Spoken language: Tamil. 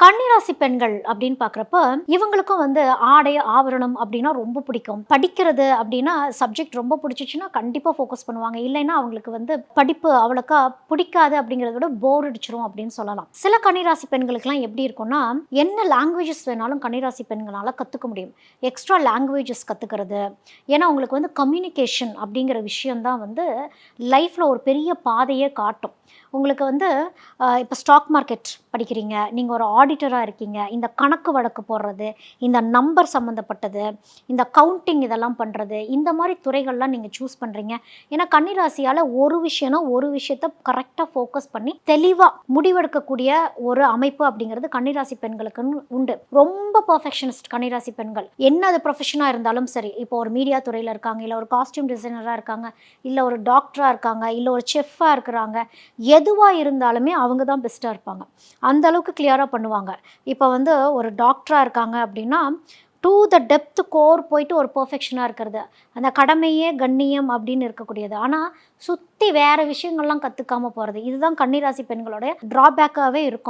கன்னிராசி பெண்கள் அப்படின்னு பார்க்குறப்ப இவங்களுக்கும் ஆடை ஆபரணம் அப்படின்னா ரொம்ப பிடிக்கும். படிக்கிறது அப்படின்னா சப்ஜெக்ட் ரொம்ப பிடிச்சிச்சுன்னா கண்டிப்பாக ஃபோக்கஸ் பண்ணுவாங்க. இல்லைன்னா அவங்களுக்கு படிப்பு அவ்வளோக்கா பிடிக்காது அப்படிங்கிறத விட போர் அடிச்சிரும் அப்படின்னு சொல்லலாம். சில கன்னிராசி பெண்களுக்கெல்லாம் எப்படி இருக்கும்னா, என்ன லாங்குவேஜஸ் வேணாலும் கன்னிராசி பெண்களால் கற்றுக்க முடியும். எக்ஸ்ட்ரா லாங்குவேஜஸ் கற்றுக்கிறது. ஏன்னா உங்களுக்கு கம்யூனிகேஷன் அப்படிங்கிற விஷயம்தான் லைஃப்பில் ஒரு பெரிய பாதையே காட்டும். உங்களுக்கு இப்போ ஸ்டாக் மார்க்கெட் படிக்கிறீங்க, நீங்கள் ஒரு ஆடிட்டராக இருக்கீங்க, இந்த கணக்கு வழக்கு போடுறது, இந்த நம்பர் சம்மந்தப்பட்டது, இந்த கவுண்டிங் இதெல்லாம் பண்ணுறது, இந்த மாதிரி துறைகள்லாம் நீங்கள் சூஸ் பண்ணுறீங்க. ஏன்னா கன்னிராசியால் ஒரு விஷயம்னா ஒரு விஷயத்தை கரெக்டாக ஃபோக்கஸ் பண்ணி தெளிவாக முடிவெடுக்கக்கூடிய ஒரு அமைப்பு அப்படிங்கிறது கன்னிராசி பெண்களுக்குன்னு உண்டு. ரொம்ப பர்ஃபெக்ஷனிஸ்ட் கன்னிராசி பெண்கள். என்ன அது ப்ரொஃபஷனாக இருந்தாலும் சரி, இப்போ ஒரு மீடியா துறையில் இருக்காங்க, இல்லை ஒரு காஸ்டியூம் டிசைனராக இருக்காங்க, இல்லை ஒரு டாக்டராக இருக்காங்க, இல்லை ஒரு செஃப்பாக இருக்கிறாங்க, எதுவாக இருந்தாலுமே அவங்க தான் பெஸ்ட்டாக இருப்பாங்க. அந்த அளவுக்கு கிளியராக பண்ணுவாங்க. இப்போ ஒரு டாக்டராக இருக்காங்க அப்படின்னா, டூ த டெப்த் கோர் போயிட்டு ஒரு பெர்ஃபெக்ஷனாக இருக்கிறது. அந்த கடமையே கண்ணியம் அப்படின்னு இருக்கக்கூடியது. ஆனால் சுற்றி வேறு விஷயங்கள்லாம் கற்றுக்காம போகிறது. இதுதான் கன்னிராசி பெண்களோட ட்ராபேக்காகவே இருக்கும்.